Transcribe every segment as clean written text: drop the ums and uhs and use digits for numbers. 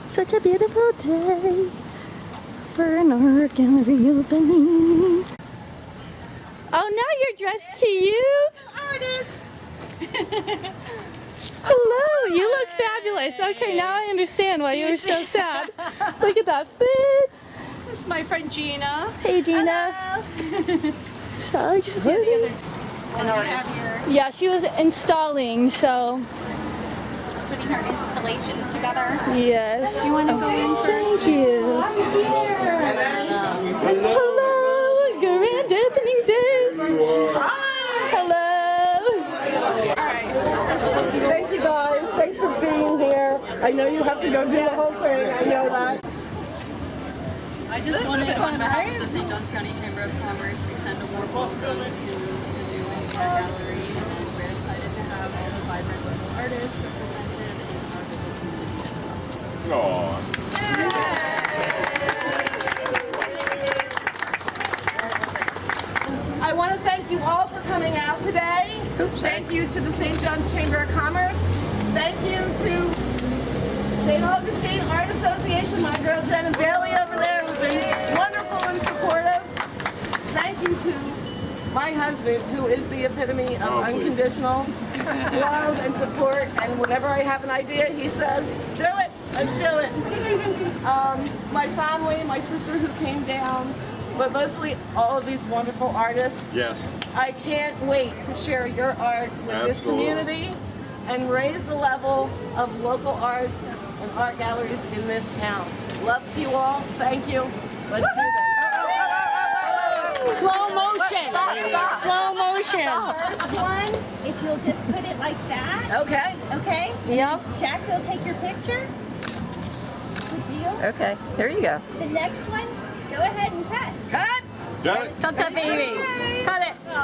Such a beautiful day for an art gallery opening. Oh, now you're dressed cute. Artist. Hello, you look fabulous. Okay, now I understand why you were so sad. Look at that fit. This is my friend Gina. Hey, Gina. Hello. So excited. Yeah, she was installing, so. Putting her installation together. Yes. Do you want to go in first? Thank you. Hello, grand opening day. Hello. Thank you guys. Thanks for being here. I know you have to go do the whole thing. I know that. I just wanted, on behalf of the St. Johns County Chamber of Commerce, extend a warm welcome to the newest art gallery, and we're excited to have all the vibrant local artists represented in our local community as well. I want to thank you all for coming out today. Thank you to the St. John's Chamber of Commerce. Thank you to St. Augustine Art Association, my girl Jen and Bailey over there, who've been wonderful and supportive. Thank you to my husband, who is the epitome of unconditional love and support. And whenever I have an idea, he says, do it, let's do it. My family, my sister who came down, but mostly all of these wonderful artists. Yes. I can't wait to share your art with this community and raise the level of local art and art galleries in this town. Love to you all. Thank you. Let's do this. Slow motion. Slow motion. First one, if you'll just put it like that. Okay. Okay? Yep. Jack will take your picture. Good deal. Okay, there you go. The next one, go ahead and cut. Cut. Got it. Cut that baby. Cut it. All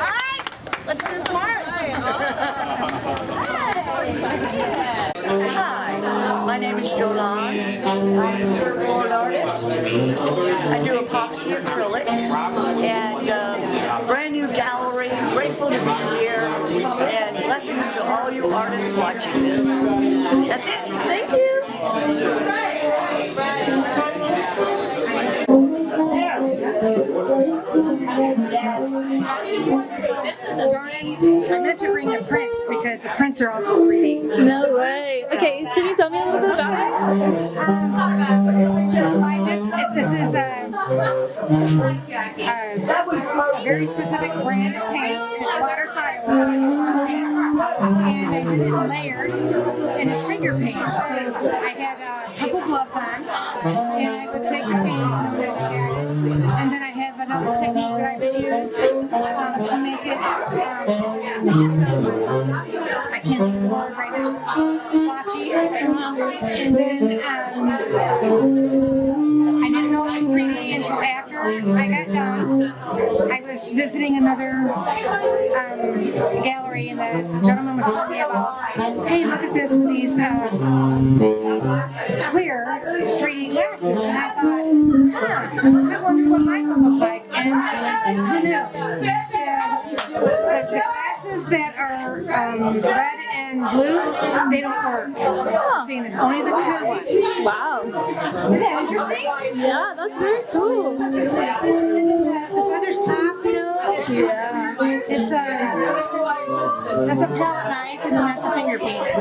right. Let's do some art. Hi, my name is Jolan. I'm a surfboard artist. I do epoxy acrylic and brand new gallery. Grateful to be here and blessings to all you artists watching this. That's it. Thank you. I meant to bring the prints because the prints are also 3D. No way. Okay, can you tell me a little bit about This is a very specific brand of paint. It's water soluble, and I did it in layers, and it's finger paint. So I had a couple gloves on, and I would take the paint and look at it, and then I have another technique that I would use to make it. I can't think of the word right now. Splotchy, and then I didn't know it was 3D until after I got done. I was visiting another gallery, and the gentleman was telling me about, hey, look at this with these clear 3D glasses. And I thought, I wonder what mine would look like. And who knew? The glasses that are red and blue, they don't work. Seeing it's only the clear ones. Wow. Isn't that interesting? Yeah, that's very cool. And then the feathers pop, you know. It's that's a palette knife, and then that's a finger painter.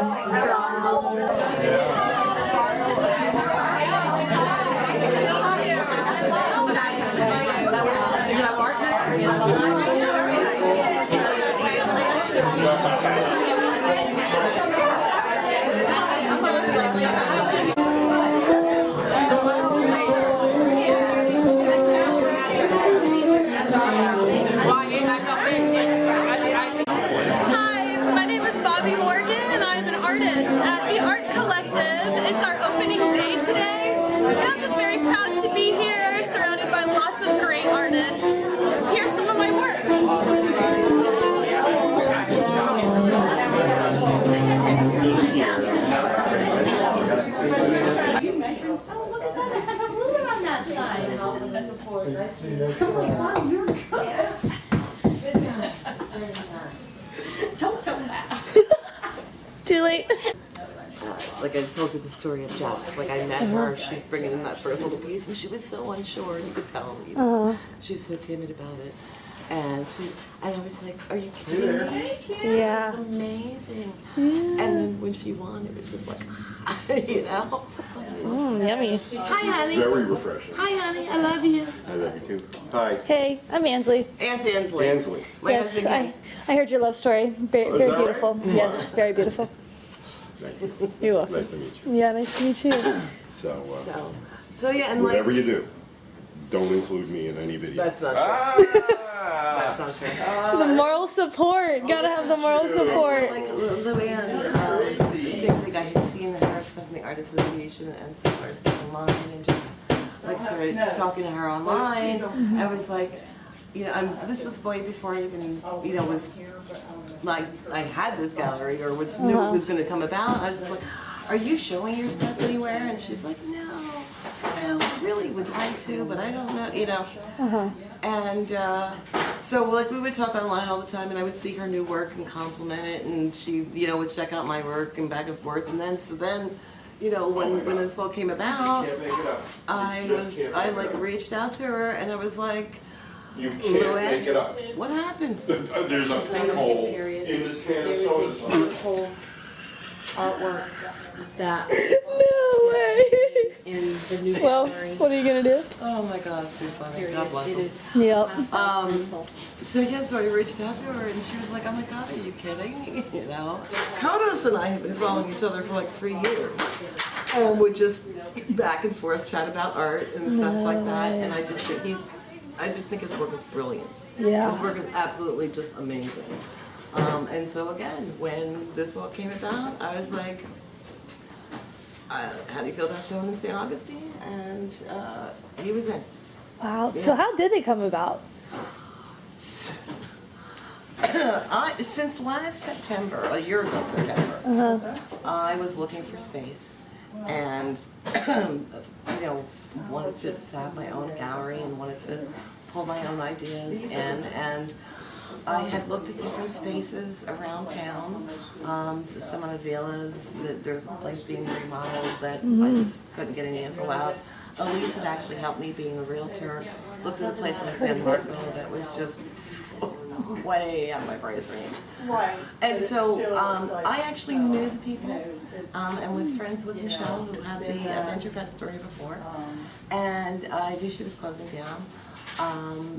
Don't film that. too late. Like I told you the story of Jess. Like I met her, she was bringing in that first little piece, and she was so unsure. And you could tell, you know, she was so timid about it. And I was like, "Are you kidding me? Yeah. This is amazing." And then when she won, it was just like, you know. Yummy. Hi, honey. Very refreshing. Hi, honey. I love you. I love you too. Hi. Hey, I'm Ansley. Ask Ansley. Ansley. My Yes, husband. I heard your love story. Very, Oh, is very that beautiful. right? Yes, very beautiful. Thank you. You're welcome. Nice to meet you. Yeah, nice to meet you. So, So yeah, and like whatever you do, don't include me in any video. that's not true. That's not true. The moral support. Gotta have the moral support. Like Luann, the same thing. I had seen her stuff in the Art Association and some her stuff online, and just like started talking to her online. I was like, you know, this was way before I even, you know, was like I had this gallery or was knew it was going to come about. I was just like, are you showing your stuff anywhere? And she's like, no, I really would like to, but I don't know, you know. And so like we would talk online all the time, and I would see her new work and compliment it, and she, you know, would check out my work and back and forth. And then, you know, when this all came about, I like reached out to her, and I was like, You can't make it up. what happened? There's a pinhole in this can of soda sauce. Beautiful artwork that No way. in the new Well, gallery. what are you gonna do? Oh my God, so funny. Period. God bless It them. is Yep. So yeah, so I reached out to her, and she was like, "Oh my God, are you kidding?" You know, Kodos and I have been following each other for like 3 years, and would just back and forth chat about art and stuff like that. And I just think his work is brilliant. Yeah. His work is absolutely just amazing. And so again, when this all came about, I was like, "How do you feel about showing in St. Augustine?" And he was in. Wow. So how did it come about? Since last September, a year ago September, I was looking for space, and you know, wanted to have my own gallery and wanted to pull my own ideas in, and I had looked at different spaces around town, some on the villas. There's a place being remodeled that I just couldn't get any info out. Elise had actually helped me being a realtor. Looked at a place in San Marco that was just way out of my price range. Right. And so I actually knew the people and was friends with Michelle, who had the Adventure Pet Story before. And I knew she was closing down.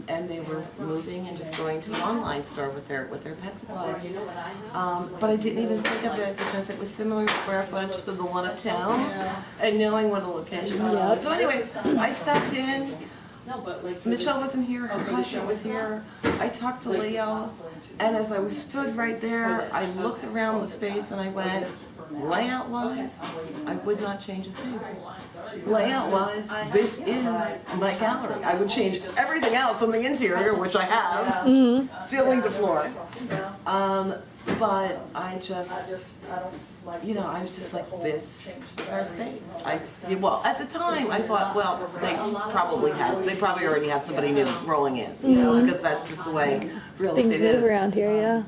And they were moving and just going to an online store with their pet supplies. But I didn't even think of it because it was similar square footage to the one uptown, and knowing what a location was. So anyway, I stopped in. Michelle wasn't here, her husband was here. I talked to Leo, and as I stood right there, I looked around the space and I went, layout-wise, I would not change a thing. Layout-wise, this is my gallery. I would change everything else on the interior, which I have, ceiling to floor. But I just, you know, I was just like, this is our space. Well, at the time, I thought, well, they probably already have somebody new rolling in, you know, because that's just the way real Things estate move is. around here, yeah.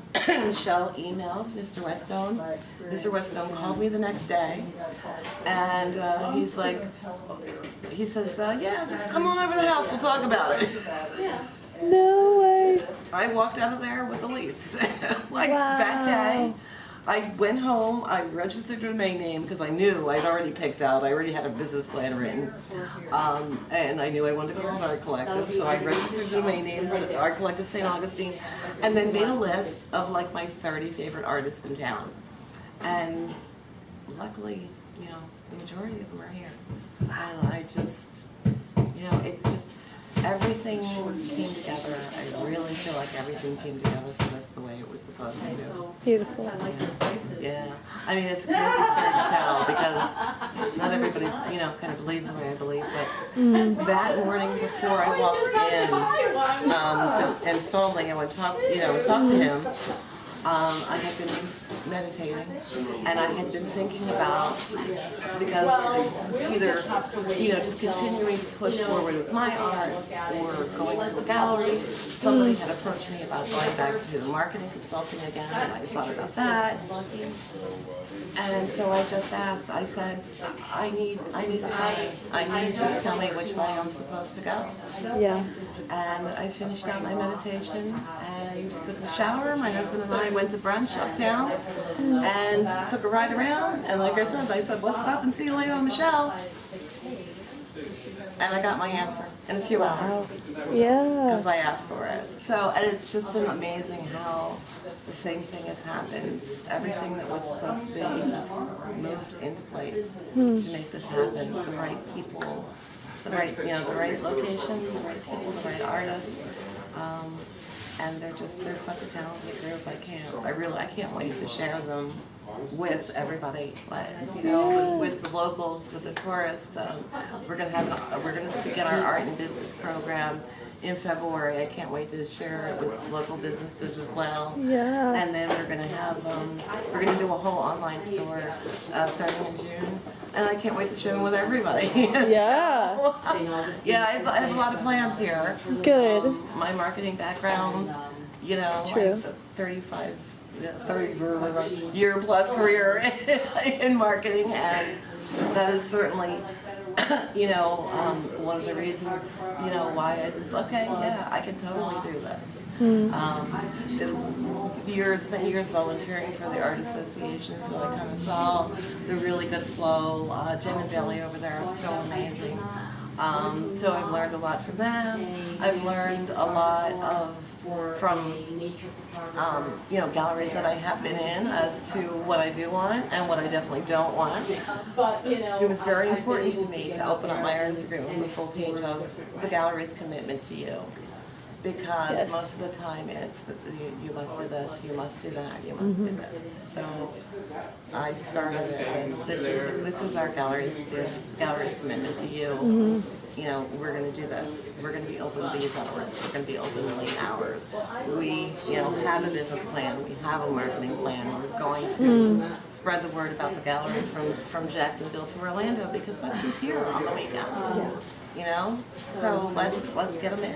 Michelle emailed Mr. Whetstone. Mr. Whetstone called me the next day, and he's like, he says, yeah, just come on over to the house, we'll talk about it. No way. I walked out of there with Elise. Like Wow. that day, I went home, I registered a domain name because I knew I'd already picked out, I already had a business plan written. And I knew I wanted to call it Art Collective, so I registered domain names, Art Collective St. Augustine, and then made a list of like my 30 favorite artists in town. And luckily, you know, the majority of them are here. And I just, you know, it just, everything came together. I really feel like everything came together for this the way it was supposed to. Beautiful. Yeah. I mean, it's a crazy story to tell because not everybody, you know, kind of believes the way I believe. But that morning before I walked in and saw Leo and talked to him, I had been meditating, and I had been thinking about, because either, just continuing to push forward with my art or going to a gallery. Somebody had approached me about going back to the marketing consulting again, and I thought about that. And so I just asked, I said, I need a sign. I need you to tell me which way I'm supposed to go. Yeah. And I finished out my meditation and took a shower. My husband and I went to brunch uptown and took a ride around. And like I said, let's stop and see Leo and Michelle. And I got my answer in a few hours. Yeah. Because I asked for it. So, and it's just been amazing how the same thing has happened. Everything that was supposed to be just moved into place to make this happen. The right people, the right location, the right people, the right artists. And they're such a talented group. I can't wait to share them with everybody, with the locals, with the tourists. We're gonna begin our art and business program in February. I can't wait to share it with local businesses as well. Yeah. And then we're gonna do a whole online store starting in June. And I can't wait to share them with everybody. Yeah. Yeah, I have a lot of plans here. Good. My marketing background, True. I have a 30-year plus career in marketing, and that is certainly, one of the reasons, why I was I can totally do this. Spent years volunteering for the Art Association, so I kind of saw the really good flow. Jen and Billy over there are so amazing. So I've learned a lot from them. I've learned a lot from galleries that I have been in as to what I do want and what I definitely don't want. It was very important to me to open up my artist agreement with a full page of the gallery's commitment to you. Because most of the time it's you must do this, you must do that, you must do this. So I started it with this is our gallery's commitment to you. We're going to do this. We're going to be open these hours. We're going to be open late hours. We have a business plan. We have a marketing plan. We're going to spread the word about the gallery from Jacksonville to Orlando because that's who's here on the weekends. So let's get them in.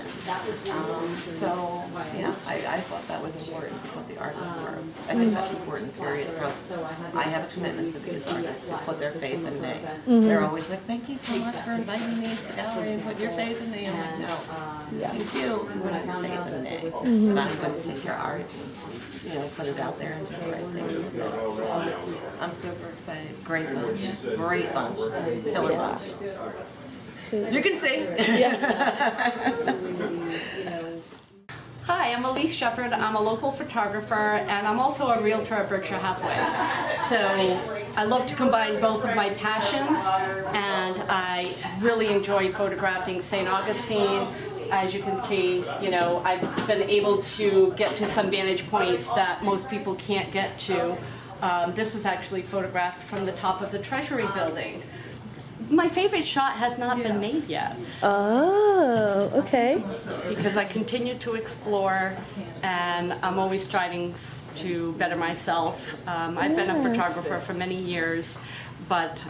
I thought that was important to put the artists first. I think that's important, period, for us. I have a commitment to these artists who put their faith in me. They're always like, thank you so much for inviting me to the gallery and putting your faith in me. I'm like, no, thank you for putting your faith in me. But I'm going to take your art and, put it out there and do the right things with it. So I'm super excited. Great bunch. Killer bunch. You can see. Hi, I'm Elise Shepherd. I'm a local photographer, and I'm also a realtor at Berkshire Hathaway. So I love to combine both of my passions, and I really enjoy photographing St. Augustine. As you can see, I've been able to get to some vantage points that most people can't get to. This was actually photographed from the top of the Treasury building. My favorite shot has not been made yet. Oh, okay. Because I continue to explore, and I'm always striving to better myself. I've been a photographer for many years, but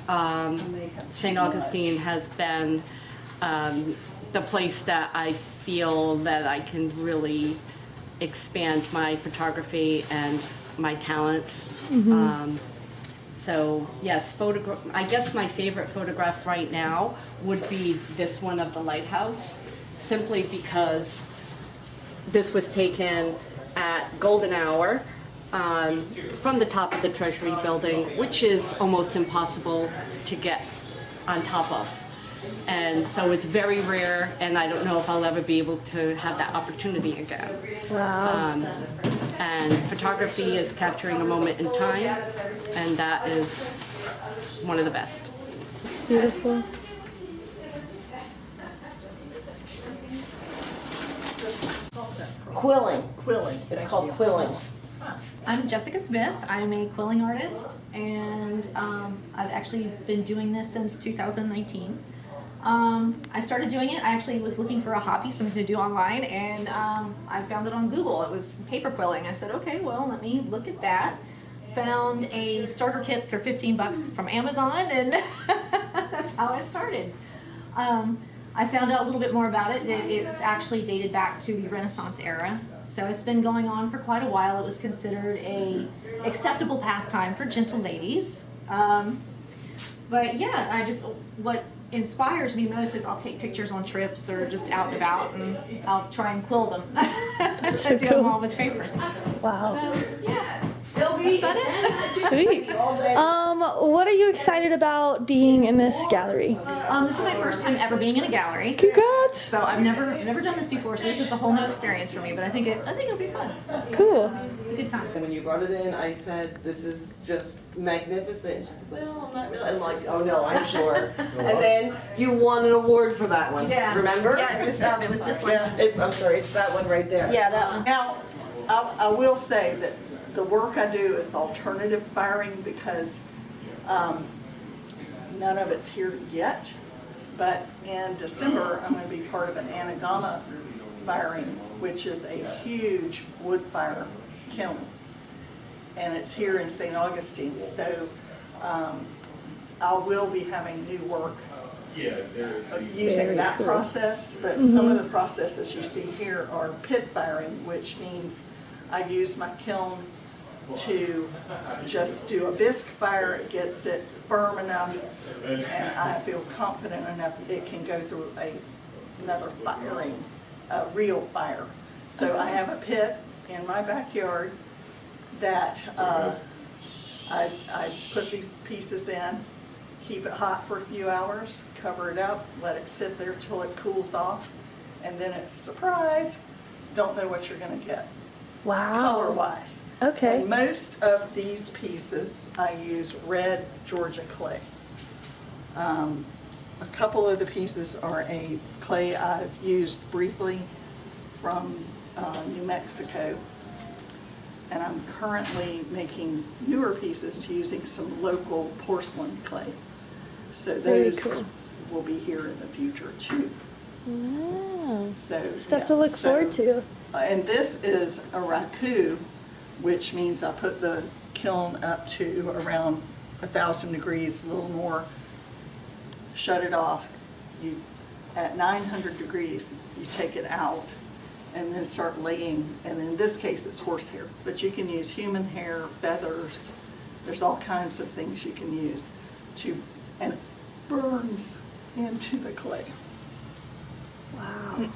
St. Augustine has been the place that I feel that I can really expand my photography and my talents. So yes, I guess my favorite photograph right now would be this one of the lighthouse, simply because this was taken at golden hour from the top of the Treasury building, which is almost impossible to get on top of. And so it's very rare, and I don't know if I'll ever be able to have that opportunity again. Wow. And photography is capturing a moment in time, and that is one of the best. It's beautiful. Quilling. It's called quilling. I'm Jessica Smith. I'm a quilling artist, and I've actually been doing this since 2019. I started doing it. I actually was looking for a hobby, something to do online, and I found it on Google. It was paper quilling. I said, okay, well, let me look at that. Found a starter kit for 15 bucks from Amazon, and that's how I started. I found out a little bit more about it. It's actually dated back to the Renaissance era. So it's been going on for quite a while. It was considered a acceptable pastime for gentle ladies. But yeah, what inspires me most is I'll take pictures on trips or just out and about, and I'll try and quilt them. That's so do cool. them all with paper. Wow. So yeah, that's about it. Sweet. What are you excited about being in this gallery? This is my first time ever being in a gallery. Congrats. So I've never done this before, so this is a whole new experience for me. But I think it'll be fun. Cool. A good time. And when you brought it in, I said, "This is just magnificent." She said, "Well, I'm not really." I'm like, "Oh no, I'm sure." And then you won an award for that one. Yeah. Remember? Yeah, it was this one. Yeah. I'm sorry. It's that one right there. Yeah, that one. Now, I will say that the work I do is alternative firing because none of it's here yet. But in December, I'm going to be part of an anagama firing, which is a huge wood fire kiln. And it's here in St. Augustine. So I will be having new work using that process, but some of the processes you see here are pit firing, which means I use my kiln to just do a bisque fire. It gets it firm enough, and I feel confident enough it can go through another firing, a real fire. So I have a pit in my backyard that I put these pieces in, keep it hot for a few hours, cover it up, let it sit there till it cools off, and then it's surprise, don't know what you're going to get. Wow. Color-wise. Okay. And most of these pieces, I use red Georgia clay. A couple of the pieces are a clay I've used briefly from New Mexico. And I'm currently making newer pieces using some local porcelain clay. So Very those cool. will be here in the future too. Wow. So Stuff to look forward to. And this is a raku, which means I put the kiln up to around 1,000 degrees, a little more, shut it off. At 900 degrees, you take it out and then start laying, and in this case it's horsehair, but you can use human hair, feathers, there's all kinds of things you can use and it burns into the clay. Wow.